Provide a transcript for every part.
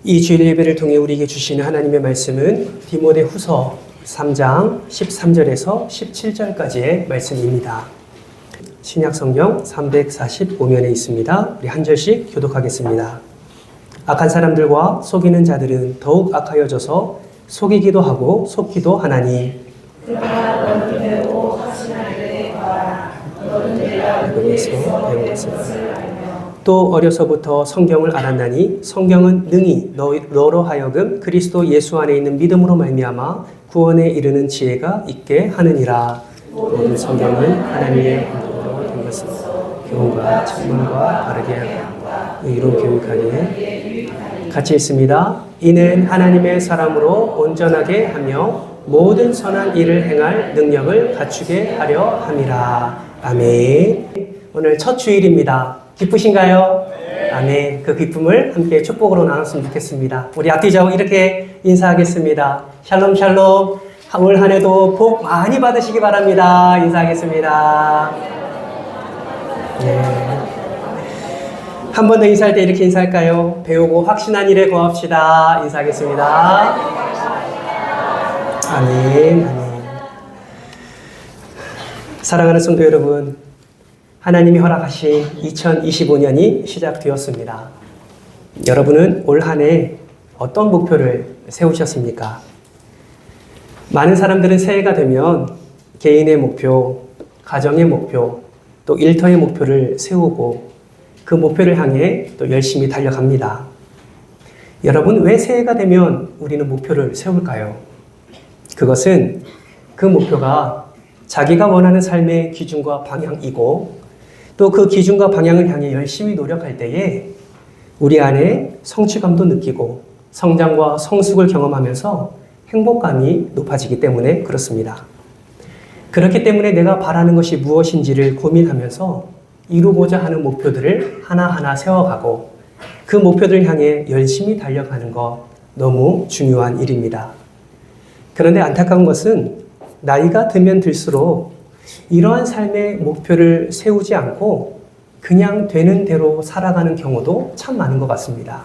이 주일 예배를 통해 우리에게 주시는 하나님의 말씀은 디모데후서 3장 13절에서 17절까지의 말씀입니다. 신약성경 345면에 있습니다. 우리 한 절씩 교독하겠습니다. 악한 사람들과 속이는 자들은 더욱 악하여져서 속이기도 하고 속기도 하나니 그러나 너는 배우고 확신하기를 바라. 너는 내가 누구에게서 배운 것을 알며 또 어려서부터 성경을 알았나니 성경은 능히 너로 하여금 그리스도 예수 안에 있는 믿음으로 말미암아 구원에 이르는 지혜가 있게 하느니라. 모든 성경은 하나님의 언어로 된 것은 교훈과 책망과 바르게 하고 의로 교육하기에 같이 있습니다. 이는 하나님의 사람으로 온전하게 하며 모든 선한 일을 행할 능력을 갖추게 하려 함이라. 아멘. 오늘 첫 주일입니다. 기쁘신가요? 네. 아멘. 그 기쁨을 함께 축복으로 나눴으면 좋겠습니다. 우리 앞뒤좌우 이렇게 인사하겠습니다. 샬롬 샬롬. 올 한 해도 복 많이 받으시기 바랍니다. 인사하겠습니다. 네. 한 번 더 인사할 때 이렇게 인사할까요? 배우고 확신한 일에 거합시다. 인사하겠습니다. 아멘. 아멘. 사랑하는 성도 여러분, 하나님이 허락하신 2025년이 시작되었습니다. 여러분은 올 한 해 어떤 목표를 세우셨습니까? 많은 사람들은 새해가 되면 개인의 목표, 가정의 목표, 또 일터의 목표를 세우고 그 목표를 향해 또 열심히 달려갑니다. 여러분, 왜 새해가 되면 우리는 목표를 세울까요? 그것은 그 목표가 자기가 원하는 삶의 기준과 방향이고 또 그 기준과 방향을 향해 열심히 노력할 때에 우리 안에 성취감도 느끼고 성장과 성숙을 경험하면서 행복감이 높아지기 때문에 그렇습니다. 그렇기 때문에 내가 바라는 것이 무엇인지를 고민하면서 이루고자 하는 목표들을 하나하나 세워가고 그 목표들을 향해 열심히 달려가는 것 너무 중요한 일입니다. 그런데 안타까운 것은 나이가 들면 들수록 이러한 삶의 목표를 세우지 않고 그냥 되는 대로 살아가는 경우도 참 많은 것 같습니다.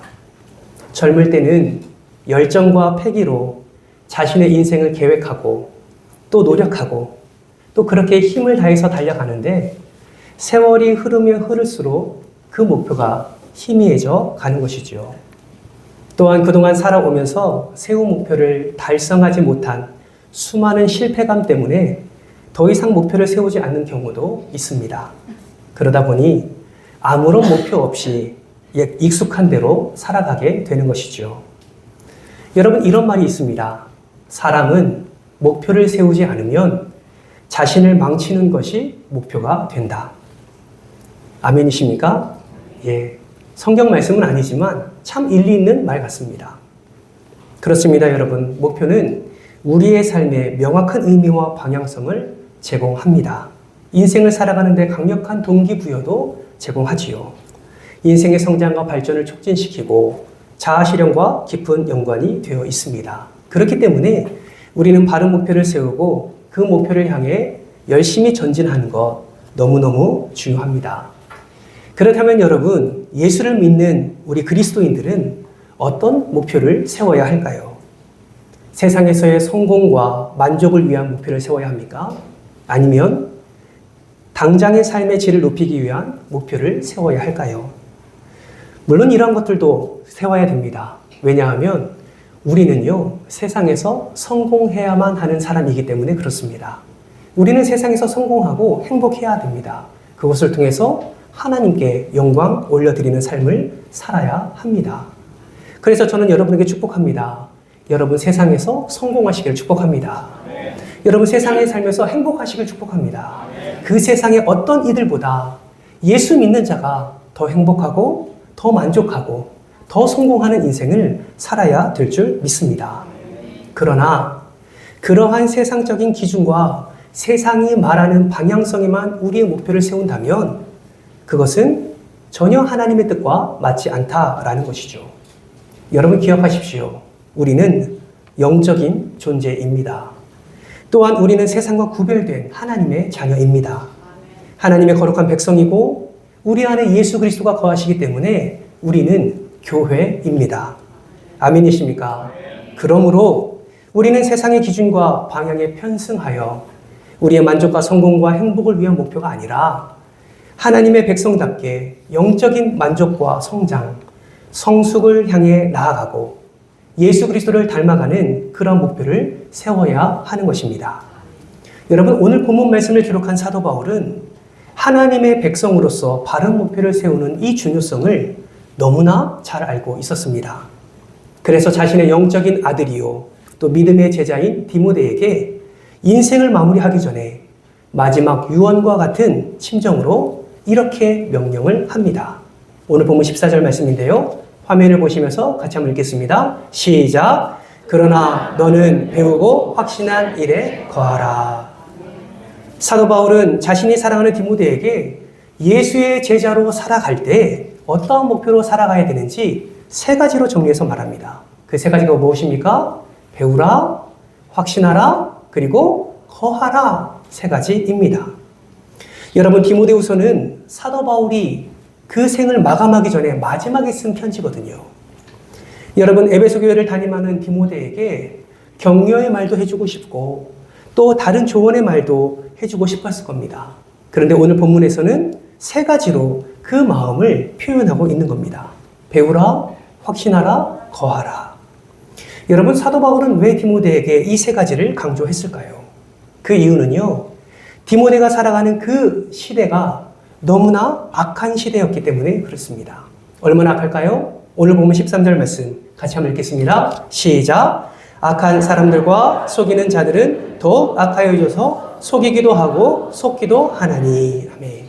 젊을 때는 열정과 패기로 자신의 인생을 계획하고 또 노력하고 또 그렇게 힘을 다해서 달려가는데 세월이 흐르면 흐를수록 그 목표가 희미해져 가는 것이죠. 또한 그동안 살아오면서 세운 목표를 달성하지 못한 수많은 실패감 때문에 더 이상 목표를 세우지 않는 경우도 있습니다. 그러다 보니 아무런 목표 없이 익숙한 대로 살아가게 되는 것이죠. 여러분, 이런 말이 있습니다. 사람은 목표를 세우지 않으면 자신을 망치는 것이 목표가 된다. 아멘이십니까? 예. 성경 말씀은 아니지만 참 일리 있는 말 같습니다. 그렇습니다, 여러분. 목표는 우리의 삶에 명확한 의미와 방향성을 제공합니다. 인생을 살아가는 데 강력한 동기부여도 제공하지요. 인생의 성장과 발전을 촉진시키고 자아실현과 깊은 연관이 되어 있습니다. 그렇기 때문에 우리는 바른 목표를 세우고 그 목표를 향해 열심히 전진하는 것 너무너무 중요합니다. 그렇다면 여러분, 예수를 믿는 우리 그리스도인들은 어떤 목표를 세워야 할까요? 세상에서의 성공과 만족을 위한 목표를 세워야 합니까? 아니면 당장의 삶의 질을 높이기 위한 목표를 세워야 할까요? 물론 이러한 것들도 세워야 됩니다. 왜냐하면 우리는요, 세상에서 성공해야만 하는 사람이기 때문에 그렇습니다. 우리는 세상에서 성공하고 행복해야 됩니다. 그것을 통해서 하나님께 영광 올려드리는 삶을 살아야 합니다. 그래서 저는 여러분에게 축복합니다. 여러분 세상에서 성공하시기를 축복합니다. 여러분 세상에 살면서 행복하시길 축복합니다. 그 세상의 어떤 이들보다 예수 믿는 자가 더 행복하고 더 만족하고 더 성공하는 인생을 살아야 될 줄 믿습니다. 그러나 그러한 세상적인 기준과 세상이 말하는 방향성에만 우리의 목표를 세운다면 그것은 전혀 하나님의 뜻과 맞지 않다라는 것이죠. 여러분 기억하십시오. 우리는 영적인 존재입니다. 또한 우리는 세상과 구별된 하나님의 자녀입니다. 하나님의 거룩한 백성이고 우리 안에 예수 그리스도가 거하시기 때문에 우리는 교회입니다. 아멘이십니까? 그러므로 우리는 세상의 기준과 방향에 편승하여 우리의 만족과 성공과 행복을 위한 목표가 아니라 하나님의 백성답게 영적인 만족과 성장, 성숙을 향해 나아가고 예수 그리스도를 닮아가는 그런 목표를 세워야 하는 것입니다. 여러분, 오늘 본문 말씀을 기록한 사도 바울은 하나님의 백성으로서 바른 목표를 세우는 이 중요성을 너무나 잘 알고 있었습니다. 그래서 자신의 영적인 아들이요 또 믿음의 제자인 디모데에게 인생을 마무리하기 전에 마지막 유언과 같은 심정으로 이렇게 명령을 합니다. 오늘 본문 14절 말씀인데요. 화면을 보시면서 같이 한번 읽겠습니다. 시작! 그러나 너는 배우고 확신한 일에 거하라. 사도 바울은 자신이 사랑하는 디모데에게 예수의 제자로 살아갈 때 어떠한 목표로 살아가야 되는지 세 가지로 정리해서 말합니다. 그 세 가지가 무엇입니까? 배우라, 확신하라, 그리고 거하라. 세 가지입니다. 여러분, 디모데후서는 사도 바울이 그 생을 마감하기 전에 마지막에 쓴 편지거든요. 여러분, 에베소 교회를 담임하는 디모데에게 격려의 말도 해주고 싶고 또 다른 조언의 말도 해주고 싶었을 겁니다. 그런데 오늘 본문에서는 세 가지로 그 마음을 표현하고 있는 겁니다. 배우라, 확신하라, 거하라. 여러분, 사도 바울은 왜 디모데에게 이 세 가지를 강조했을까요? 그 이유는요, 디모데가 살아가는 그 시대가 너무나 악한 시대였기 때문에 그렇습니다. 얼마나 악할까요? 오늘 보면 13절 말씀 같이 한번 읽겠습니다. 시작! 악한 사람들과 속이는 자들은 더욱 악하여져서 속이기도 하고 속기도 하나니. 아멘.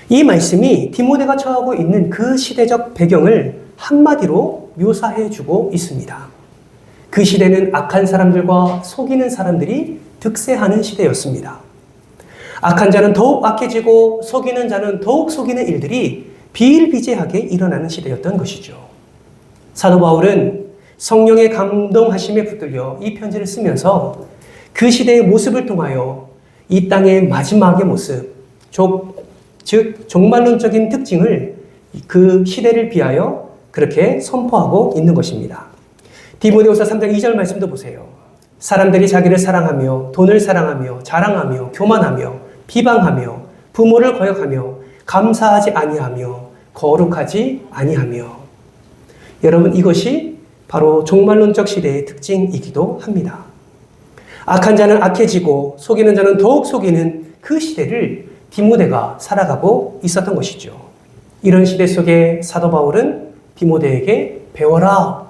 이 말씀이 디모데가 처하고 있는 그 시대적 배경을 한마디로 묘사해 주고 있습니다. 그 시대는 악한 사람들과 속이는 사람들이 득세하는 시대였습니다. 악한 자는 더욱 악해지고 속이는 자는 더욱 속이는 일들이 비일비재하게 일어나는 시대였던 것이죠. 사도 바울은 성령의 감동하심에 붙들려 이 편지를 쓰면서 그 시대의 모습을 통하여 이 땅의 마지막의 모습, 즉 종말론적인 특징을 그 시대를 비하여 그렇게 선포하고 있는 것입니다. 디모데후서 3장 2절 말씀도 보세요. 사람들이 자기를 사랑하며 돈을 사랑하며 자랑하며 교만하며 비방하며 부모를 거역하며 감사하지 아니하며 거룩하지 아니하며. 여러분, 이것이 바로 종말론적 시대의 특징이기도 합니다. 악한 자는 악해지고 속이는 자는 더욱 속이는 그 시대를 디모데가 살아가고 있었던 것이죠. 이런 시대 속에 사도 바울은 디모데에게 배워라,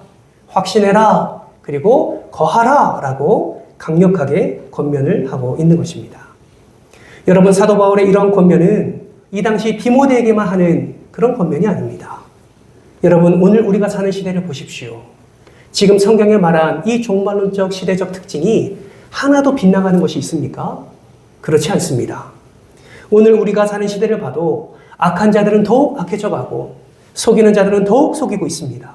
확신해라, 그리고 거하라 라고 강력하게 권면을 하고 있는 것입니다. 여러분, 사도 바울의 이런 권면은 이 당시 디모데에게만 하는 그런 권면이 아닙니다. 여러분, 오늘 우리가 사는 시대를 보십시오. 지금 성경에 말한 이 종말론적 시대적 특징이 하나도 빗나가는 것이 있습니까? 그렇지 않습니다. 오늘 우리가 사는 시대를 봐도 악한 자들은 더욱 악해져 가고 속이는 자들은 더욱 속이고 있습니다.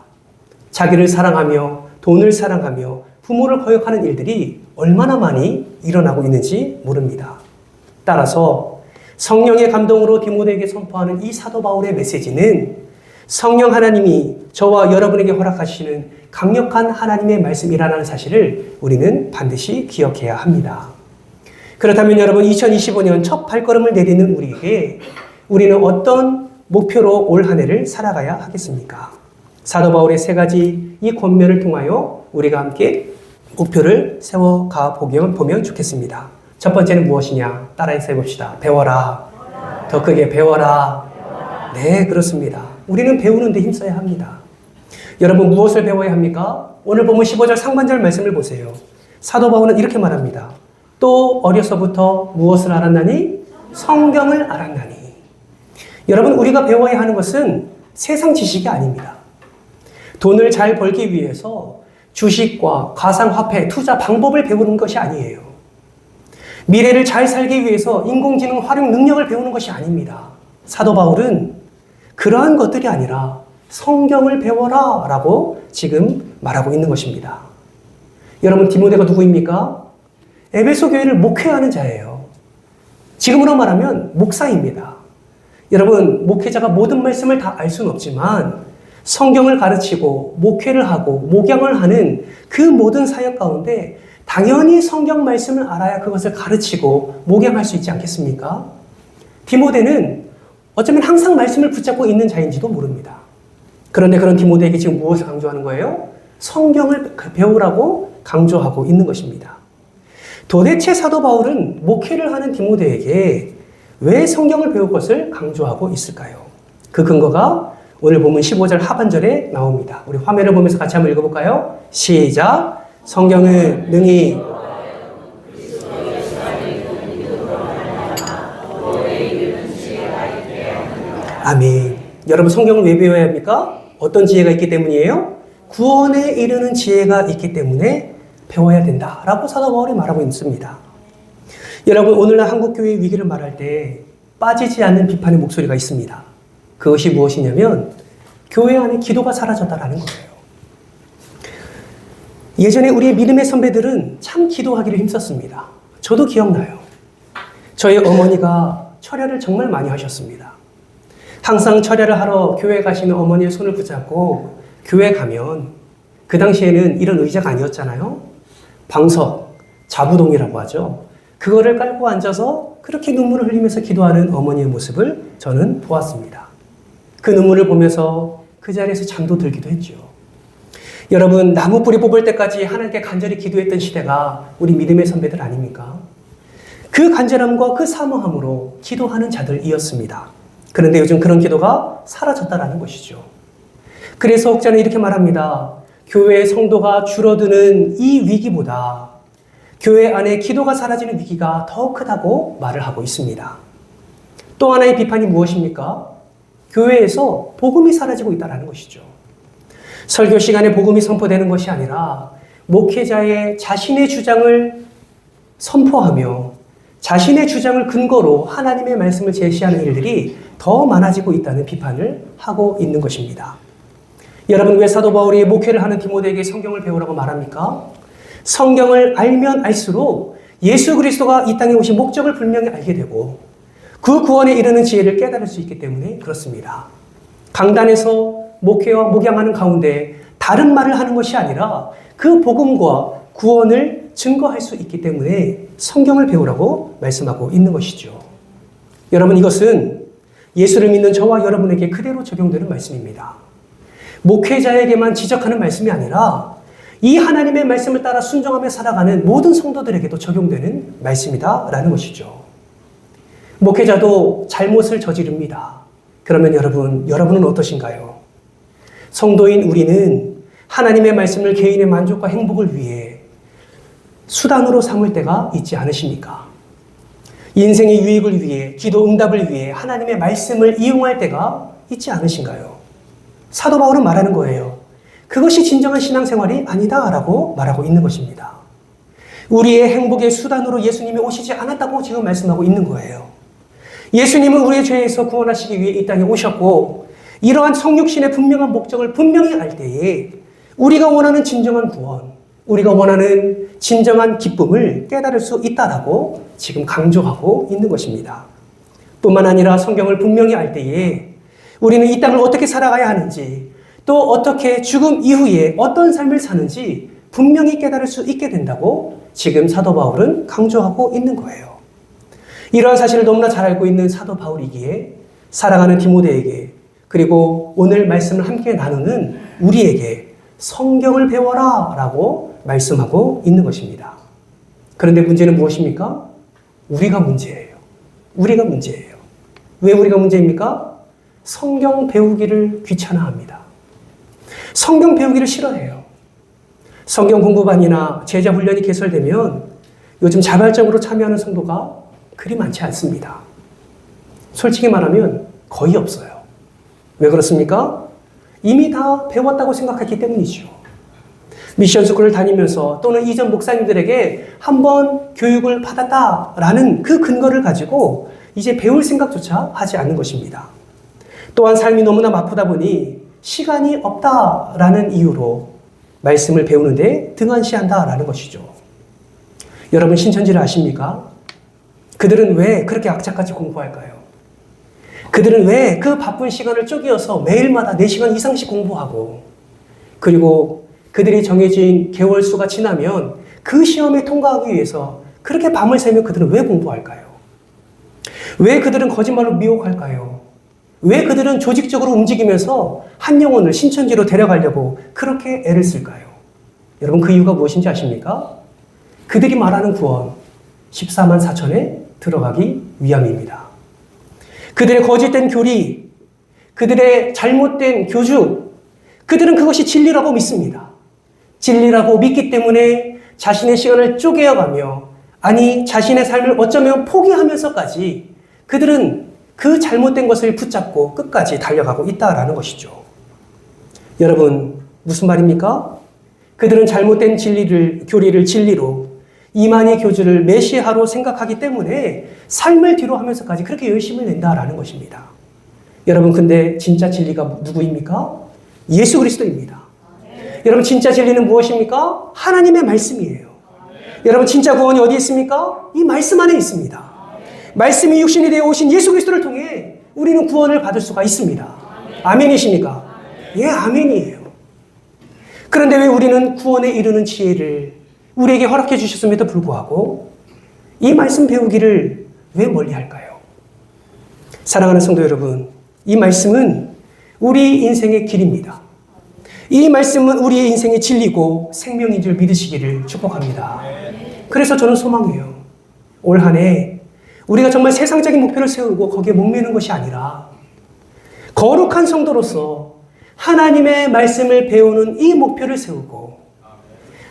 자기를 사랑하며 돈을 사랑하며 부모를 거역하는 일들이 얼마나 많이 일어나고 있는지 모릅니다. 따라서 성령의 감동으로 디모데에게 선포하는 이 사도 바울의 메시지는 성령 하나님이 저와 여러분에게 허락하시는 강력한 하나님의 말씀이라는 사실을 우리는 반드시 기억해야 합니다. 그렇다면 여러분, 2025년 첫 발걸음을 내딛는 우리에게 우리는 어떤 목표로 올 한 해를 살아가야 하겠습니까? 사도 바울의 세 가지 이 권면을 통하여 우리가 함께 목표를 세워가 보면 좋겠습니다. 첫 번째는 무엇이냐? 따라해서 해봅시다. 배워라. 더 크게 배워라. 네, 그렇습니다. 우리는 배우는 데 힘써야 합니다. 여러분, 무엇을 배워야 합니까? 오늘 보면 15절 상반절 말씀을 보세요. 사도 바울은 이렇게 말합니다. 또 어려서부터 무엇을 알았나니? 성경을 알았나니. 여러분, 우리가 배워야 하는 것은 세상 지식이 아닙니다. 돈을 잘 벌기 위해서 주식과 가상화폐, 투자 방법을 배우는 것이 아니에요. 미래를 잘 살기 위해서 인공지능 활용 능력을 배우는 것이 아닙니다. 사도 바울은 그러한 것들이 아니라 성경을 배워라 라고 지금 말하고 있는 것입니다. 여러분, 디모데가 누구입니까? 에베소 교회를 목회하는 자예요. 지금으로 말하면 목사입니다. 여러분, 목회자가 모든 말씀을 다 알 수는 없지만 성경을 가르치고 목회를 하고 목양을 하는 그 모든 사역 가운데 당연히 성경 말씀을 알아야 그것을 가르치고 목양할 수 있지 않겠습니까? 디모데는 어쩌면 항상 말씀을 붙잡고 있는 자인지도 모릅니다. 그런데 그런 디모데에게 지금 무엇을 강조하는 거예요? 성경을 배우라고 강조하고 있는 것입니다. 도대체 사도 바울은 목회를 하는 디모데에게 왜 성경을 배울 것을 강조하고 있을까요? 그 근거가 오늘 본문 15절 하반절에 나옵니다. 우리 화면을 보면서 같이 한번 읽어볼까요? 시작! 성경은 능히 아멘. 여러분 성경을 왜 배워야 합니까? 어떤 지혜가 있기 때문이에요? 구원에 이르는 지혜가 있기 때문에 배워야 된다라고 사도 바울이 말하고 있습니다. 여러분 오늘날 한국교회의 위기를 말할 때 빠지지 않는 비판의 목소리가 있습니다. 그것이 무엇이냐면 교회 안에 기도가 사라졌다라는 거예요. 예전에 우리의 믿음의 선배들은 참 기도하기를 힘썼습니다. 저도 기억나요. 저희 어머니가 철야를 정말 많이 하셨습니다. 항상 철야를 하러 교회 가시는 어머니의 손을 붙잡고 교회 가면 그 당시에는 이런 의자가 아니었잖아요. 방석, 자부동이라고 하죠. 그거를 깔고 앉아서 그렇게 눈물을 흘리면서 기도하는 어머니의 모습을 저는 보았습니다. 그 눈물을 보면서 그 자리에서 잠도 들기도 했죠. 여러분 나무 뿌리 뽑을 때까지 하나님께 간절히 기도했던 시대가 우리 믿음의 선배들 아닙니까? 그 간절함과 그 사모함으로 기도하는 자들이었습니다. 그런데 요즘 그런 기도가 사라졌다라는 것이죠. 그래서 혹자는 이렇게 말합니다. 교회의 성도가 줄어드는 이 위기보다 교회 안에 기도가 사라지는 위기가 더 크다고 말을 하고 있습니다. 또 하나의 비판이 무엇입니까? 교회에서 복음이 사라지고 있다는 것이죠. 설교 시간에 복음이 선포되는 것이 아니라 목회자의 자신의 주장을 선포하며 자신의 주장을 근거로 하나님의 말씀을 제시하는 일들이 더 많아지고 있다는 비판을 하고 있는 것입니다. 여러분 왜 사도 바울이 목회를 하는 디모데에게 성경을 배우라고 말합니까? 성경을 알면 알수록 예수 그리스도가 이 땅에 오신 목적을 분명히 알게 되고 그 구원에 이르는 지혜를 깨달을 수 있기 때문에 그렇습니다. 강단에서 목회와 목양하는 가운데 다른 말을 하는 것이 아니라 그 복음과 구원을 증거할 수 있기 때문에 성경을 배우라고 말씀하고 있는 것이죠. 여러분 이것은 예수를 믿는 저와 여러분에게 그대로 적용되는 말씀입니다. 목회자에게만 지적하는 말씀이 아니라 이 하나님의 말씀을 따라 순종하며 살아가는 모든 성도들에게도 적용되는 말씀이다 라는 것이죠. 목회자도 잘못을 저지릅니다. 그러면 여러분은 어떠신가요? 성도인 우리는 하나님의 말씀을 개인의 만족과 행복을 위해 수단으로 삼을 때가 있지 않으십니까? 인생의 유익을 위해, 기도 응답을 위해 하나님의 말씀을 이용할 때가 있지 않으신가요? 사도 바울은 말하는 거예요. 그것이 진정한 신앙생활이 아니다라고 말하고 있는 것입니다. 우리의 행복의 수단으로 예수님이 오시지 않았다고 지금 말씀하고 있는 거예요. 예수님은 우리의 죄에서 구원하시기 위해 이 땅에 오셨고 이러한 성육신의 분명한 목적을 분명히 알 때에 우리가 원하는 진정한 구원, 우리가 원하는 진정한 기쁨을 깨달을 수 있다라고 지금 강조하고 있는 것입니다. 뿐만 아니라 성경을 분명히 알 때에 우리는 이 땅을 어떻게 살아가야 하는지 또 어떻게 죽음 이후에 어떤 삶을 사는지 분명히 깨달을 수 있게 된다고 지금 사도 바울은 강조하고 있는 거예요. 이러한 사실을 너무나 잘 알고 있는 사도 바울이기에 사랑하는 디모데에게 그리고 오늘 말씀을 함께 나누는 우리에게 성경을 배워라 라고 말씀하고 있는 것입니다. 그런데 문제는 무엇입니까? 우리가 문제예요. 우리가 문제예요. 왜 우리가 문제입니까? 성경 배우기를 귀찮아합니다. 성경 배우기를 싫어해요. 성경 공부반이나 제자 훈련이 개설되면 요즘 자발적으로 참여하는 성도가 그리 많지 않습니다. 솔직히 말하면 거의 없어요. 왜 그렇습니까? 이미 다 배웠다고 생각했기 때문이죠. 미션스쿨을 다니면서 또는 이전 목사님들에게 한번 교육을 받았다라는 그 근거를 가지고 이제 배울 생각조차 하지 않는 것입니다. 또한 삶이 너무나 바쁘다 보니 시간이 없다라는 이유로 말씀을 배우는데 등한시한다라는 것이죠. 여러분 신천지를 아십니까? 그들은 왜 그렇게 악착같이 공부할까요? 그들은 왜 그 바쁜 시간을 쪼개어서 매일마다 4시간 이상씩 공부하고, 그리고 그들이 정해진 개월 수가 지나면 그 시험에 통과하기 위해서 그렇게 밤을 새며 그들은 왜 공부할까요? 왜 그들은 거짓말로 미혹할까요? 왜 그들은 조직적으로 움직이면서 한 영혼을 신천지로 데려가려고 그렇게 애를 쓸까요? 여러분, 그 이유가 무엇인지 아십니까? 그들이 말하는 구원, 14만 4천에 들어가기 위함입니다. 그들의 거짓된 교리, 그들의 잘못된 교주, 그들은 그것이 진리라고 믿습니다. 진리라고 믿기 때문에 자신의 시간을 쪼개어가며, 아니 자신의 삶을 어쩌면 포기하면서까지 그들은 그 잘못된 것을 붙잡고 끝까지 달려가고 있다라는 것이죠. 여러분, 무슨 말입니까? 그들은 잘못된 교리를 진리로, 이만희 교주를 메시아로 생각하기 때문에 삶을 뒤로 하면서까지 그렇게 열심을 낸다라는 것입니다. 여러분, 근데 진짜 진리가 누구입니까? 예수 그리스도입니다. 여러분, 진짜 진리는 무엇입니까? 하나님의 말씀이에요. 여러분, 진짜 구원이 어디에 있습니까? 이 말씀 안에 있습니다. 말씀이 육신이 되어 오신 예수 그리스도를 통해 우리는 구원을 받을 수가 있습니다. 아멘이십니까? 예, 아멘이에요. 그런데 왜 우리는 구원에 이르는 지혜를 우리에게 허락해 주셨음에도 불구하고 이 말씀 배우기를 왜 멀리 할까요? 사랑하는 성도 여러분, 이 말씀은 우리 인생의 길입니다. 이 말씀은 우리의 인생의 진리고 생명인 줄 믿으시기를 축복합니다. 그래서 저는 소망해요. 올 한 해 우리가 정말 세상적인 목표를 세우고 거기에 목매는 것이 아니라 거룩한 성도로서 하나님의 말씀을 배우는 이 목표를 세우고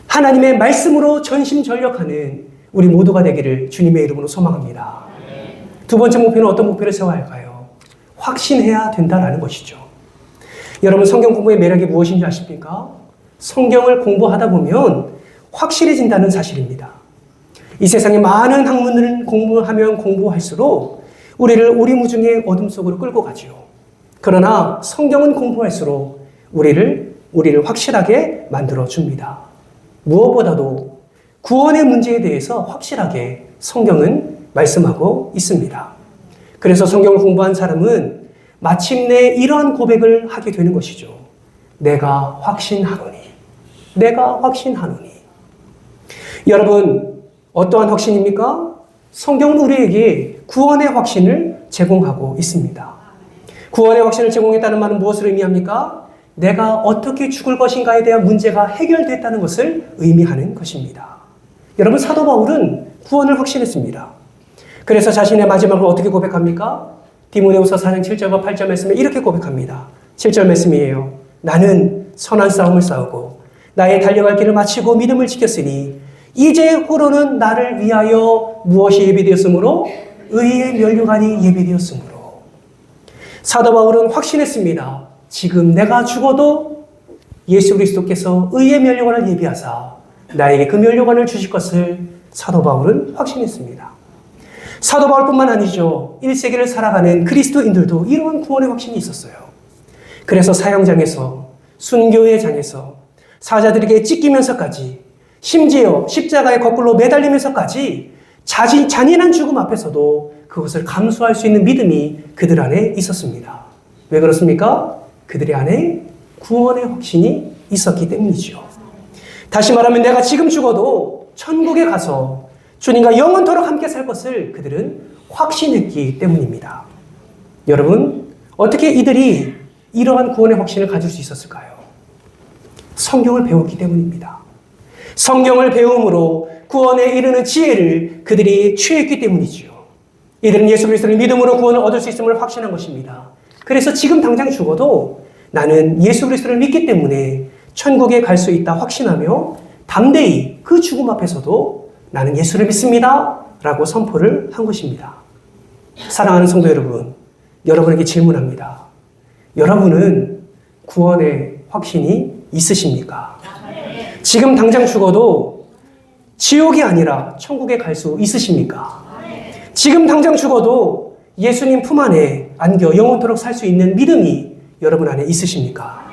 하나님의 말씀으로 전심전력하는 우리 모두가 되기를 주님의 이름으로 소망합니다. 두 번째 목표는 어떤 목표를 세워야 할까요? 확신해야 된다는 것이죠. 여러분, 성경 공부의 매력이 무엇인지 아십니까? 성경을 공부하다 보면 확실해진다는 사실입니다. 이 세상에 많은 학문을 공부하면 공부할수록 우리를 오리무중의 어둠 속으로 끌고 가지요. 그러나 성경은 공부할수록 우리를 확실하게 만들어줍니다. 무엇보다도 구원의 문제에 대해서 확실하게 성경은 말씀하고 있습니다. 그래서 성경을 공부한 사람은 마침내 이러한 고백을 하게 되는 것이죠. 내가 확신하노니. 내가 확신하노니. 여러분, 어떠한 확신입니까? 성경은 우리에게 구원의 확신을 제공하고 있습니다. 구원의 확신을 제공했다는 말은 무엇을 의미합니까? 내가 어떻게 죽을 것인가에 대한 문제가 해결됐다는 것을 의미하는 것입니다. 여러분, 사도 바울은 구원을 확신했습니다. 그래서 자신의 마지막을 어떻게 고백합니까? 디모데후서 4장 7절과 8절 말씀에 이렇게 고백합니다. 7절 말씀이에요. 나는 선한 싸움을 싸우고 나의 달려갈 길을 마치고 믿음을 지켰으니 이제 후로는 나를 위하여 무엇이 예비되었으므로 의의 면류관이 예비되었으므로. 사도 바울은 확신했습니다. 지금 내가 죽어도 예수 그리스도께서 의의 면류관을 예비하사 나에게 그 면류관을 주실 것을 사도 바울은 확신했습니다. 사도 바울뿐만 아니죠. 1세기를 살아가는 그리스도인들도 이러한 구원의 확신이 있었어요. 그래서 사형장에서, 순교의 장에서 사자들에게 찢기면서까지, 심지어 십자가에 거꾸로 매달리면서까지 잔인한 죽음 앞에서도 그것을 감수할 수 있는 믿음이 그들 안에 있었습니다. 왜 그렇습니까? 그들의 안에 구원의 확신이 있었기 때문이죠. 다시 말하면 내가 지금 죽어도 천국에 가서 주님과 영원토록 함께 살 것을 그들은 확신했기 때문입니다. 여러분, 어떻게 이들이 이러한 구원의 확신을 가질 수 있었을까요? 성경을 배웠기 때문입니다. 성경을 배움으로 구원에 이르는 지혜를 그들이 취했기 때문이지요. 이들은 예수 그리스도를 믿음으로 구원을 얻을 수 있음을 확신한 것입니다. 그래서 지금 당장 죽어도 나는 예수 그리스도를 믿기 때문에 천국에 갈 수 있다 확신하며 담대히 그 죽음 앞에서도 나는 예수를 믿습니다 라고 선포를 한 것입니다. 사랑하는 성도 여러분, 여러분에게 질문합니다. 여러분은 구원의 확신이 있으십니까? 지금 당장 죽어도 지옥이 아니라 천국에 갈 수 있으십니까? 지금 당장 죽어도 예수님 품 안에 안겨 영원토록 살 수 있는 믿음이 여러분 안에 있으십니까?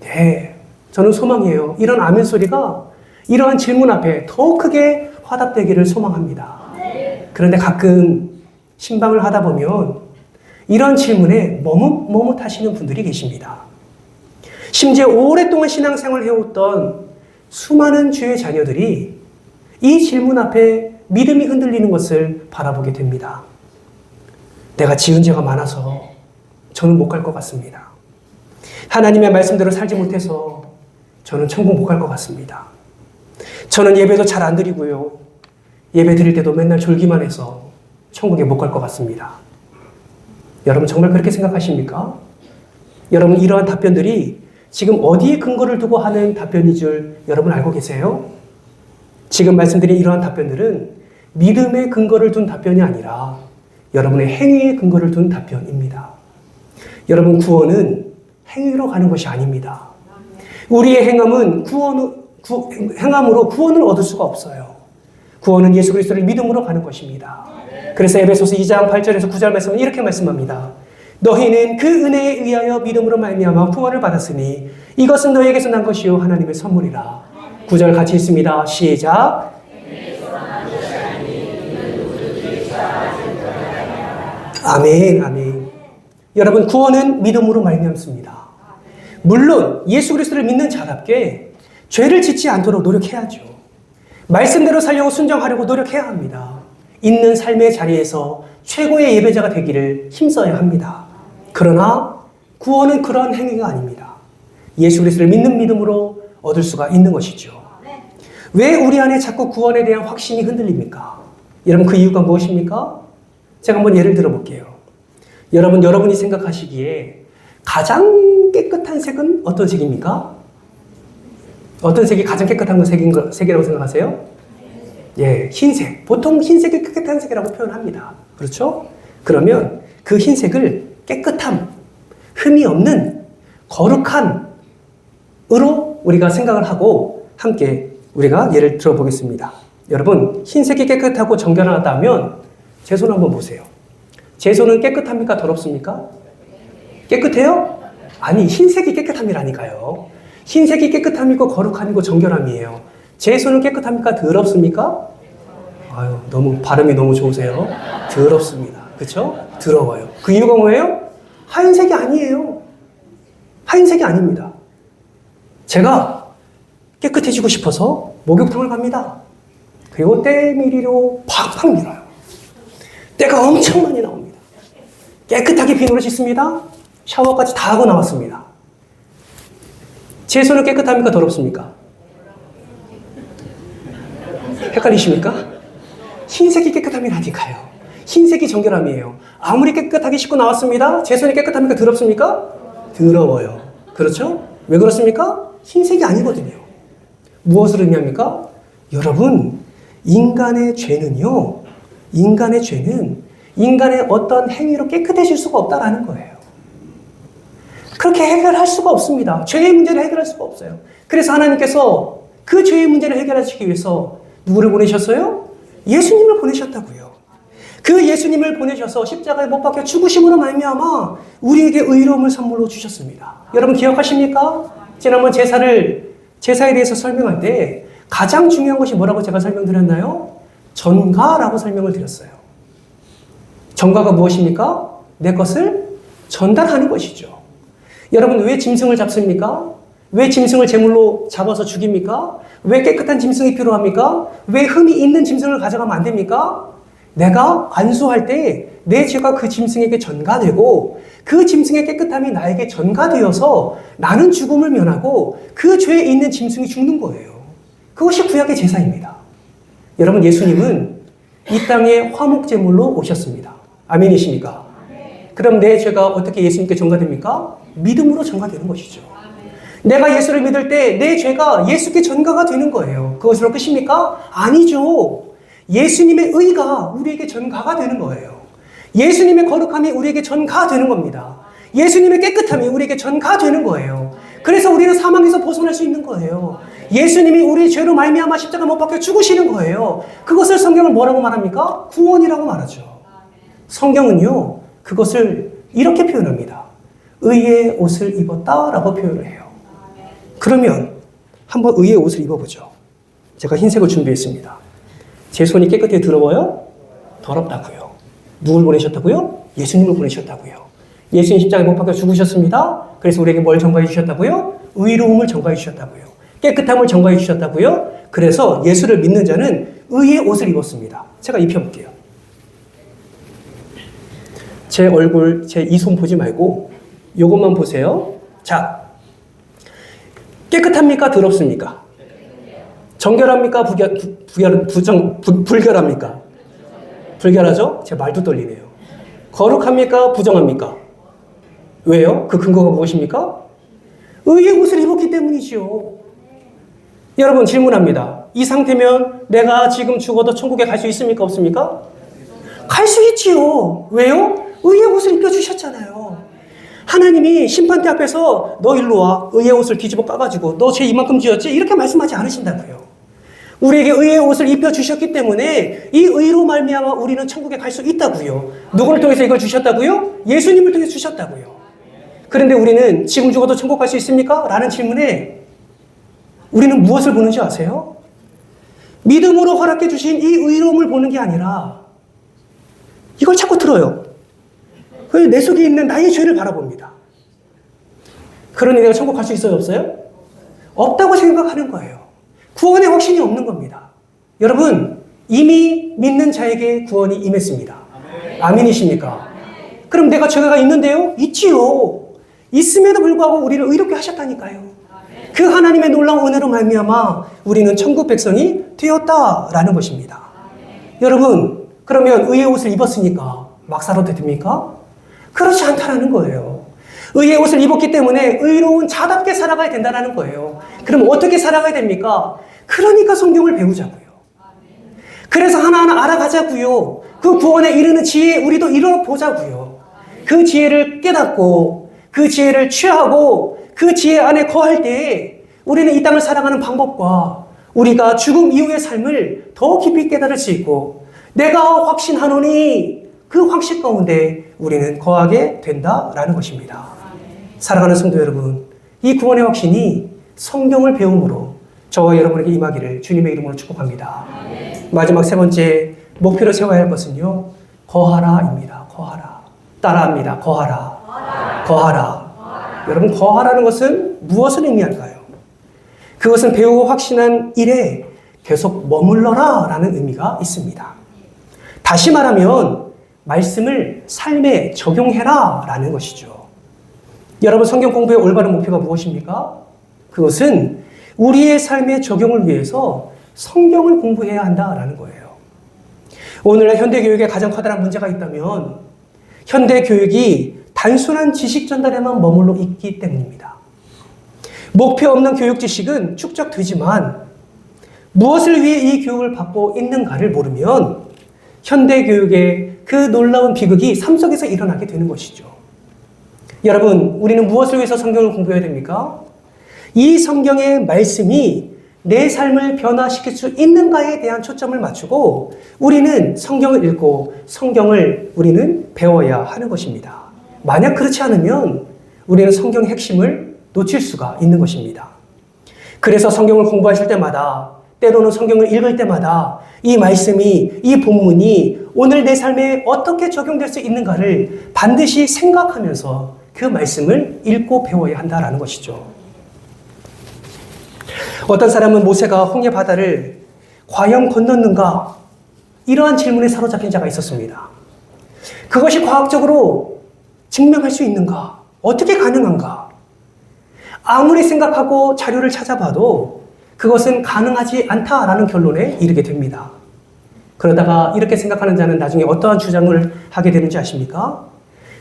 네, 저는 소망이에요. 이런 아멘 소리가 이러한 질문 앞에 더 크게 화답되기를 소망합니다. 그런데 가끔 신방을 하다 보면 이런 질문에 머뭇하시는 분들이 계십니다. 심지어 오랫동안 신앙생활을 해왔던 수많은 주의 자녀들이 이 질문 앞에 믿음이 흔들리는 것을 바라보게 됩니다. 내가 지은 죄가 많아서 저는 못 갈 것 같습니다. 하나님의 말씀대로 살지 못해서 저는 천국 못 갈 것 같습니다. 저는 예배도 잘 안 드리고요. 예배 드릴 때도 맨날 졸기만 해서 천국에 못 갈 것 같습니다. 여러분 정말 그렇게 생각하십니까? 여러분 이러한 답변들이 지금 어디에 근거를 두고 하는 답변인 줄 여러분 알고 계세요? 지금 말씀드린 이러한 답변들은 믿음의 근거를 둔 답변이 아니라 여러분의 행위의 근거를 둔 답변입니다. 여러분 구원은 행위로 가는 것이 아닙니다. 우리의 행함으로 구원을 얻을 수가 없어요. 구원은 예수 그리스도를 믿음으로 가는 것입니다. 그래서 에베소서 2장 8절에서 9절 말씀은 이렇게 말씀합니다. 너희는 그 은혜에 의하여 믿음으로 말미암아 구원을 받았으니 이것은 너희에게서 난 것이요 하나님의 선물이라. 9절 같이 있습니다. 시작. 아멘, 아멘. 여러분 구원은 믿음으로 말미암습니다. 물론 예수 그리스도를 믿는 자답게 죄를 짓지 않도록 노력해야죠. 말씀대로 살려고 순종하려고 노력해야 합니다. 있는 삶의 자리에서 최고의 예배자가 되기를 힘써야 합니다. 그러나 구원은 그런 행위가 아닙니다. 예수 그리스도를 믿는 믿음으로 얻을 수가 있는 것이죠. 왜 우리 안에 자꾸 구원에 대한 확신이 흔들립니까? 여러분 그 이유가 무엇입니까? 제가 한번 예를 들어 볼게요. 여러분이 생각하시기에 가장 깨끗한 색은 어떤 색입니까? 어떤 색이 가장 깨끗한 색이라고 생각하세요? 예, 흰색. 보통 흰색이 깨끗한 색이라고 표현합니다. 그렇죠? 그러면 그 흰색을 깨끗함, 흠이 없는 거룩함으로 우리가 생각을 하고 함께 우리가 예를 들어보겠습니다. 여러분, 흰색이 깨끗하고 정결하다면 제 손 한번 보세요. 제 손은 깨끗합니까? 더럽습니까? 깨끗해요? 아니, 흰색이 깨끗함이라니까요. 흰색이 깨끗함이고 거룩함이고 정결함이에요. 제 손은 깨끗합니까? 더럽습니까? 아유, 발음이 너무 좋으세요. 더럽습니다. 그쵸? 더러워요. 그 이유가 뭐예요? 하얀색이 아니에요. 하얀색이 아닙니다. 제가 깨끗해지고 싶어서 목욕탕을 갑니다. 그리고 때밀이로 팍팍 밀어요. 때가 엄청 많이 나옵니다. 깨끗하게 비누로 씻습니다. 샤워까지 다 하고 나왔습니다. 제 손은 깨끗합니까? 더럽습니까? 헷갈리십니까? 흰색이 깨끗함이라니까요. 흰색이 정결함이에요. 아무리 깨끗하게 씻고 나왔습니다. 제 손이 깨끗합니까? 더럽습니까? 더러워요. 그렇죠? 왜 그렇습니까? 흰색이 아니거든요. 무엇을 의미합니까? 여러분, 인간의 죄는 인간의 어떤 행위로 깨끗해질 수가 없다라는 거예요. 그렇게 해결할 수가 없습니다. 죄의 문제를 해결할 수가 없어요. 그래서 하나님께서 그 죄의 문제를 해결하시기 위해서 누구를 보내셨어요? 예수님을 보내셨다고요. 그 예수님을 보내셔서 십자가에 못 박혀 죽으심으로 말미암아 우리에게 의로움을 선물로 주셨습니다. 여러분 기억하십니까? 지난번 제사에 대해서 설명할 때 가장 중요한 것이 뭐라고 제가 설명드렸나요? 전가라고 설명을 드렸어요. 전가가 무엇입니까? 내 것을 전달하는 것이죠. 여러분 왜 짐승을 잡습니까? 왜 짐승을 제물로 잡아서 죽입니까? 왜 깨끗한 짐승이 필요합니까? 왜 흠이 있는 짐승을 가져가면 안 됩니까? 내가 안수할 때 내 죄가 그 짐승에게 전가되고 그 짐승의 깨끗함이 나에게 전가되어서 나는 죽음을 면하고 그 죄에 있는 짐승이 죽는 거예요. 그것이 구약의 제사입니다. 여러분 예수님은 이 땅에 화목제물로 오셨습니다. 아멘이십니까? 그럼 내 죄가 어떻게 예수님께 전가됩니까? 믿음으로 전가되는 것이죠. 내가 예수를 믿을 때 내 죄가 예수께 전가가 되는 거예요. 그것으로 끝입니까? 아니죠. 예수님의 의가 우리에게 전가가 되는 거예요. 예수님의 거룩함이 우리에게 전가되는 겁니다. 예수님의 깨끗함이 우리에게 전가되는 거예요. 그래서 우리는 사망에서 벗어날 수 있는 거예요. 예수님이 우리의 죄로 말미암아 십자가 못 박혀 죽으시는 거예요. 그것을 성경은 뭐라고 말합니까? 구원이라고 말하죠. 성경은요, 그것을 이렇게 표현합니다. 의의 옷을 입었다라고 표현을 해요. 그러면 한번 의의 옷을 입어보죠. 제가 흰색을 준비했습니다. 제 손이 깨끗해 더러워요? 더럽다고요. 누굴 보내셨다고요? 예수님을 보내셨다고요. 예수님 십자가에 못 박혀 죽으셨습니다. 그래서 우리에게 뭘 전가해 주셨다고요? 의로움을 전가해 주셨다고요. 깨끗함을 전가해 주셨다고요. 그래서 예수를 믿는 자는 의의 옷을 입었습니다. 제가 입혀볼게요. 제 얼굴, 제 이 손 보지 말고 요것만 보세요. 자, 깨끗합니까? 더럽습니까? 정결합니까? 불결합니까? 불결하죠? 제 말도 떨리네요. 거룩합니까? 부정합니까? 왜요? 그 근거가 무엇입니까? 의의 옷을 입었기 때문이지요. 여러분 질문합니다. 이 상태면 내가 지금 죽어도 천국에 갈 수 있습니까? 없습니까? 갈 수 있지요. 왜요? 의의 옷을 입혀주셨잖아요. 하나님이 심판대 앞에서 너 일로 와. 의의 옷을 뒤집어 까가지고 너 죄 이만큼 지었지? 이렇게 말씀하지 않으신다고요. 우리에게 의의 옷을 입혀주셨기 때문에 이 의로 말미암아 우리는 천국에 갈 수 있다고요. 누구를 통해서 이걸 주셨다고요? 예수님을 통해서 주셨다고요. 그런데 우리는 지금 죽어도 천국 갈 수 있습니까? 라는 질문에 우리는 무엇을 보는지 아세요? 믿음으로 허락해 주신 이 의로움을 보는 게 아니라 이걸 자꾸 들어요. 왜 내 속에 있는 나의 죄를 바라봅니다. 그러니 내가 천국 갈 수 있어요? 없어요? 없다고 생각하는 거예요. 구원의 확신이 없는 겁니다. 여러분, 이미 믿는 자에게 구원이 임했습니다. 아멘이십니까? 그럼 내가 죄가 있는데요? 있지요. 있음에도 불구하고 우리를 의롭게 하셨다니까요. 그 하나님의 놀라운 은혜로 말미암아 우리는 천국 백성이 되었다라는 것입니다. 여러분, 그러면 의의 옷을 입었으니까 막 살아도 됩니까? 그렇지 않다라는 거예요. 의의 옷을 입었기 때문에 의로운 자답게 살아가야 된다는 거예요. 그럼 어떻게 살아가야 됩니까? 그러니까 성경을 배우자고요. 그래서 하나하나 알아가자고요. 그 구원에 이르는 지혜 우리도 이뤄보자고요. 그 지혜를 깨닫고 그 지혜를 취하고 그 지혜 안에 거할 때에 우리는 이 땅을 살아가는 방법과 우리가 죽음 이후의 삶을 더 깊이 깨달을 수 있고 내가 확신하노니 그 확신 가운데 우리는 거하게 된다라는 것입니다. 사랑하는 성도 여러분, 이 구원의 확신이 성경을 배움으로 저와 여러분에게 임하기를 주님의 이름으로 축복합니다. 마지막 세 번째 목표로 세워야 할 것은요, 거하라입니다. 거하라. 따라합니다. 거하라. 거하라. 여러분, 거하라는 것은 무엇을 의미할까요? 그것은 배우고 확신한 일에 계속 머물러라 라는 의미가 있습니다. 다시 말하면 말씀을 삶에 적용해라 라는 것이죠. 여러분, 성경 공부의 올바른 목표가 무엇입니까? 그것은 우리의 삶의 적용을 위해서 성경을 공부해야 한다라는 거예요. 오늘날 현대교육에 가장 커다란 문제가 있다면 현대교육이 단순한 지식 전달에만 머물러 있기 때문입니다. 목표 없는 교육 지식은 축적되지만 무엇을 위해 이 교육을 받고 있는가를 모르면 현대교육의 그 놀라운 비극이 삶 속에서 일어나게 되는 것이죠. 여러분, 우리는 무엇을 위해서 성경을 공부해야 됩니까? 이 성경의 말씀이 내 삶을 변화시킬 수 있는가에 대한 초점을 맞추고 우리는 성경을 읽고 성경을 우리는 배워야 하는 것입니다. 만약 그렇지 않으면 우리는 성경의 핵심을 놓칠 수가 있는 것입니다. 그래서 성경을 공부하실 때마다 때로는 성경을 읽을 때마다 이 말씀이, 이 본문이 오늘 내 삶에 어떻게 적용될 수 있는가를 반드시 생각하면서 그 말씀을 읽고 배워야 한다는 것이죠. 어떤 사람은 모세가 홍해 바다를 과연 건넜는가? 이러한 질문에 사로잡힌 자가 있었습니다. 그것이 과학적으로 증명할 수 있는가? 어떻게 가능한가? 아무리 생각하고 자료를 찾아봐도 그것은 가능하지 않다라는 결론에 이르게 됩니다. 그러다가 이렇게 생각하는 자는 나중에 어떠한 주장을 하게 되는지 아십니까?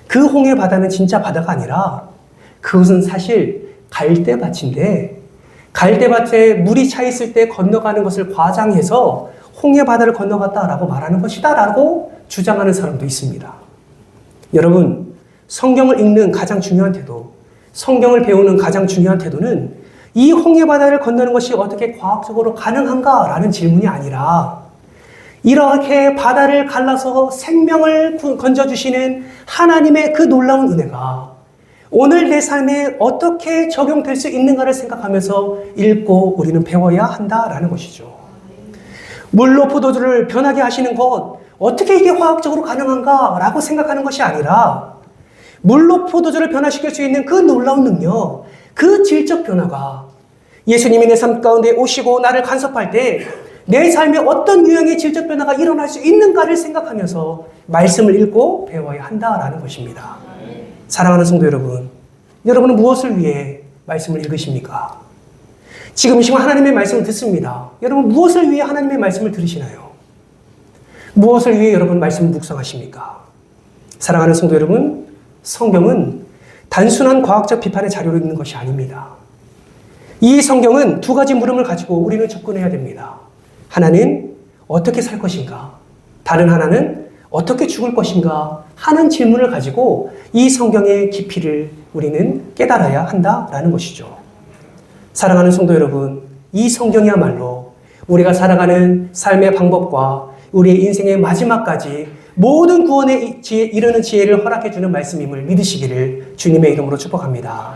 그 홍해 바다는 진짜 바다가 아니라 그것은 사실 갈대밭인데 갈대밭에 물이 차 있을 때 건너가는 것을 과장해서 홍해 바다를 건너갔다라고 말하는 것이다라고 주장하는 사람도 있습니다. 여러분, 성경을 읽는 가장 중요한 태도, 성경을 배우는 가장 중요한 태도는 이 홍해 바다를 건너는 것이 어떻게 과학적으로 가능한가라는 질문이 아니라 이렇게 바다를 갈라서 생명을 건져주시는 하나님의 그 놀라운 은혜가 오늘 내 삶에 어떻게 적용될 수 있는가를 생각하면서 읽고 우리는 배워야 한다라는 것이죠. 물로 포도주를 변하게 하시는 것, 어떻게 이게 화학적으로 가능한가? 라고 생각하는 것이 아니라 물로 포도주를 변화시킬 수 있는 그 놀라운 능력, 그 질적 변화가 예수님이 내 삶 가운데 오시고 나를 간섭할 때 내 삶에 어떤 유형의 질적 변화가 일어날 수 있는가를 생각하면서 말씀을 읽고 배워야 한다라는 것입니다. 사랑하는 성도 여러분, 여러분은 무엇을 위해 말씀을 읽으십니까? 지금 이 시간 하나님의 말씀을 듣습니다. 여러분 무엇을 위해 하나님의 말씀을 들으시나요? 무엇을 위해 여러분 말씀을 묵상하십니까? 사랑하는 성도 여러분, 성경은 단순한 과학적 비판의 자료로 읽는 것이 아닙니다. 이 성경은 두 가지 물음을 가지고 우리는 접근해야 됩니다. 하나는 어떻게 살 것인가? 다른 하나는 어떻게 죽을 것인가? 하는 질문을 가지고 이 성경의 깊이를 우리는 깨달아야 한다라는 것이죠. 사랑하는 성도 여러분, 이 성경이야말로 우리가 살아가는 삶의 방법과 우리의 인생의 마지막까지 모든 구원에 이르는 지혜를 허락해주는 말씀임을 믿으시기를 주님의 이름으로 축복합니다.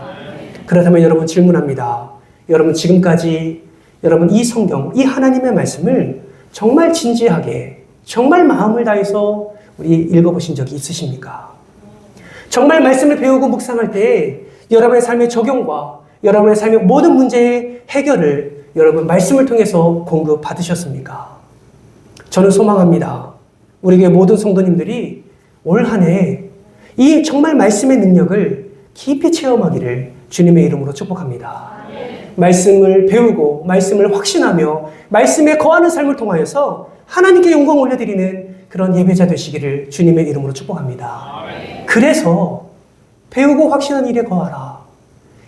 그렇다면 여러분 질문합니다. 여러분 지금까지 여러분 이 성경, 이 하나님의 말씀을 정말 진지하게, 정말 마음을 다해서 우리 읽어보신 적이 있으십니까? 정말 말씀을 배우고 묵상할 때 여러분의 삶의 적용과 여러분의 삶의 모든 문제의 해결을 여러분 말씀을 통해서 공급받으셨습니까? 저는 소망합니다. 우리 교회 모든 성도님들이 올 한 해 이 정말 말씀의 능력을 깊이 체험하기를 주님의 이름으로 축복합니다. 말씀을 배우고 말씀을 확신하며 말씀에 거하는 삶을 통하여서 하나님께 영광 올려드리는 그런 예배자 되시기를 주님의 이름으로 축복합니다. 그래서 배우고 확신한 일에 거하라.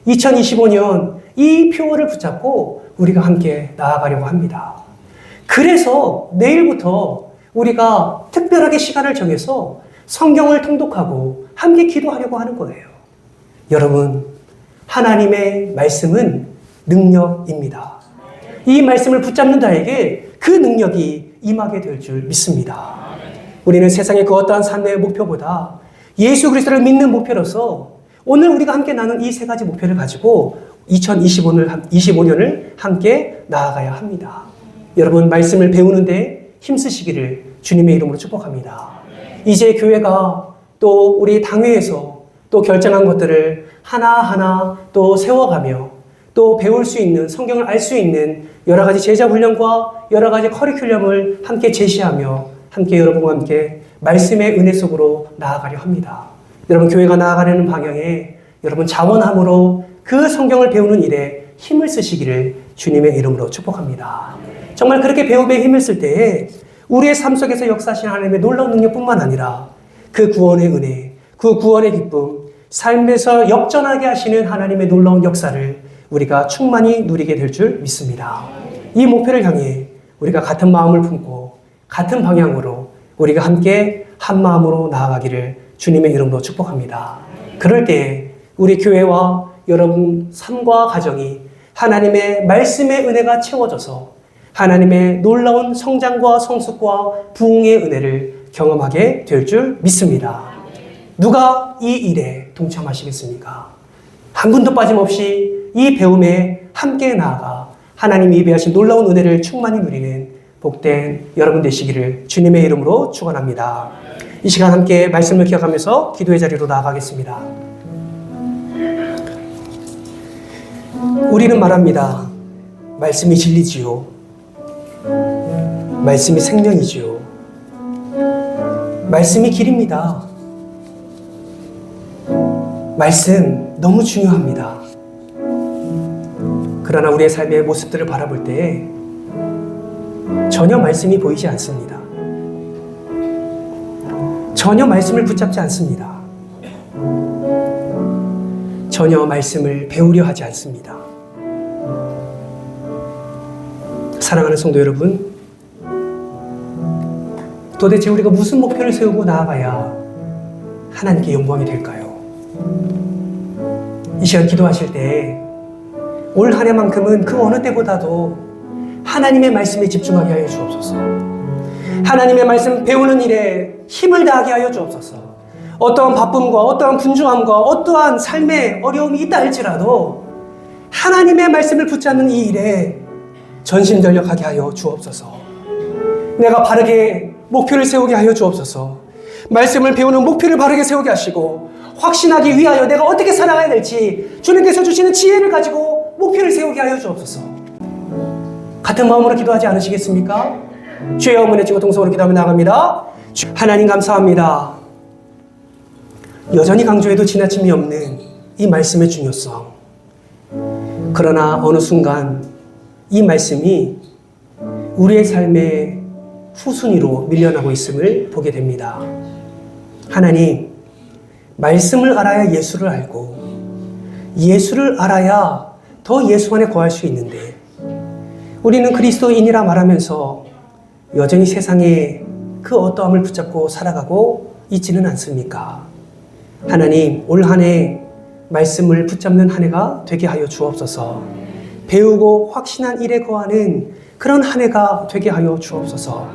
2025년 이 표어를 붙잡고 우리가 함께 나아가려고 합니다. 그래서 내일부터 우리가 특별하게 시간을 정해서 성경을 통독하고 함께 기도하려고 하는 거예요. 여러분, 하나님의 말씀은 능력입니다. 이 말씀을 붙잡는 자에게 그 능력이 임하게 될 줄 믿습니다. 우리는 세상의 그 어떠한 삶의 목표보다 예수 그리스도를 믿는 목표로서 오늘 우리가 함께 나눈 이 세 가지 목표를 가지고 2025년을 함께 나아가야 합니다. 여러분 말씀을 배우는데 힘쓰시기를 주님의 이름으로 축복합니다. 이제 교회가 또 우리 당회에서 또 결정한 것들을 하나하나 또 세워가며 또 배울 수 있는, 성경을 알 수 있는 여러 가지 제자 훈련과 여러 가지 커리큘럼을 함께 제시하며 함께 여러분과 함께 말씀의 은혜 속으로 나아가려 합니다. 여러분 교회가 나아가려는 방향에 여러분 자원함으로 그 성경을 배우는 일에 힘을 쓰시기를 주님의 이름으로 축복합니다. 정말 그렇게 배움에 힘을 쓸 때에 우리의 삶 속에서 역사하신 하나님의 놀라운 능력뿐만 아니라 그 구원의 은혜, 그 구원의 기쁨, 삶에서 역전하게 하시는 하나님의 놀라운 역사를 우리가 충만히 누리게 될 줄 믿습니다. 이 목표를 향해 우리가 같은 마음을 품고 같은 방향으로 우리가 함께 한 마음으로 나아가기를 주님의 이름으로 축복합니다. 그럴 때 우리 교회와 여러분 삶과 가정이 하나님의 말씀의 은혜가 채워져서 하나님의 놀라운 성장과 성숙과 부흥의 은혜를 경험하게 될 줄 믿습니다. 누가 이 일에 동참하시겠습니까? 한 분도 빠짐없이 이 배움에 함께 나아가 하나님이 예배하신 놀라운 은혜를 충만히 누리는 복된 여러분 되시기를 주님의 이름으로 축원합니다. 이 시간 함께 말씀을 기억하면서 기도의 자리로 나아가겠습니다. 우리는 말합니다. 말씀이 진리지요. 말씀이 생명이지요. 말씀이 길입니다. 말씀 너무 중요합니다. 그러나 우리의 삶의 모습들을 바라볼 때 전혀 말씀이 보이지 않습니다. 전혀 말씀을 붙잡지 않습니다. 전혀 말씀을 배우려 하지 않습니다. 사랑하는 성도 여러분, 도대체 우리가 무슨 목표를 세우고 나아가야 하나님께 영광이 될까요? 이 시간 기도하실 때 올 한 해만큼은 그 어느 때보다도 하나님의 말씀에 집중하게 하여 주옵소서. 하나님의 말씀 배우는 일에 힘을 다하게 하여 주옵소서. 어떠한 바쁨과 어떠한 분주함과 어떠한 삶의 어려움이 있다 할지라도 하나님의 말씀을 붙잡는 이 일에 전심전력하게 하여 주옵소서. 내가 바르게 목표를 세우게 하여 주옵소서. 말씀을 배우는 목표를 바르게 세우게 하시고 확신하기 위하여 내가 어떻게 살아가야 될지 주님께서 주시는 지혜를 가지고 목표를 세우게 하여 주옵소서. 같은 마음으로 기도하지 않으시겠습니까? 주의 어머니 찍고 동성으로 기도하며 나갑니다. 하나님 감사합니다. 여전히 강조해도 지나침이 없는 이 말씀의 중요성. 그러나 어느 순간 이 말씀이 우리의 삶의 후순위로 밀려나고 있음을 보게 됩니다. 하나님, 말씀을 알아야 예수를 알고 예수를 알아야 더 예수 안에 거할 수 있는데 우리는 그리스도인이라 말하면서 여전히 세상에 그 어떠함을 붙잡고 살아가고 있지는 않습니까? 하나님, 올 한 해 말씀을 붙잡는 한 해가 되게 하여 주옵소서. 배우고 확신한 일에 거하는 그런 한 해가 되게 하여 주옵소서.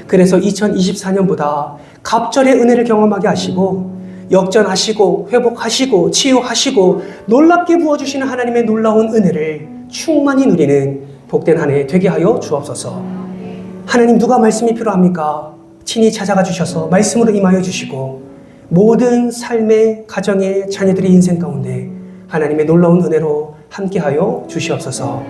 그래서 2024년보다 갑절의 은혜를 경험하게 하시고 역전하시고 회복하시고 치유하시고 놀랍게 부어주시는 하나님의 놀라운 은혜를 충만히 누리는 복된 한 해 되게 하여 주옵소서. 하나님, 누가 말씀이 필요합니까? 친히 찾아가 주셔서 말씀으로 임하여 주시고 모든 삶의 가정의 자녀들의 인생 가운데 하나님의 놀라운 은혜로 함께하여 주시옵소서.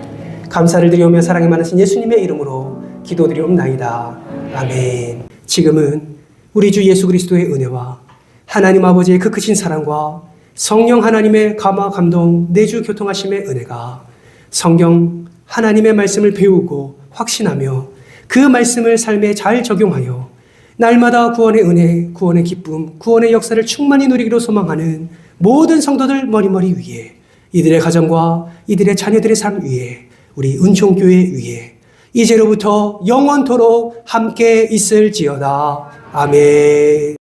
감사를 드리오며 사랑이 많으신 예수님의 이름으로 기도드리옵나이다. 아멘. 지금은 우리 주 예수 그리스도의 은혜와 하나님 아버지의 그 크신 사랑과 성령 하나님의 감화 감동 내주 교통하심의 은혜가 성경 하나님의 말씀을 배우고 확신하며 그 말씀을 삶에 잘 적용하여 날마다 구원의 은혜, 구원의 기쁨, 구원의 역사를 충만히 누리기로 소망하는 모든 성도들 머리머리 위에 이들의 가정과 이들의 자녀들의 삶 위에 우리 은총교회 위에 이제로부터 영원토록 함께 있을지어다. 아멘.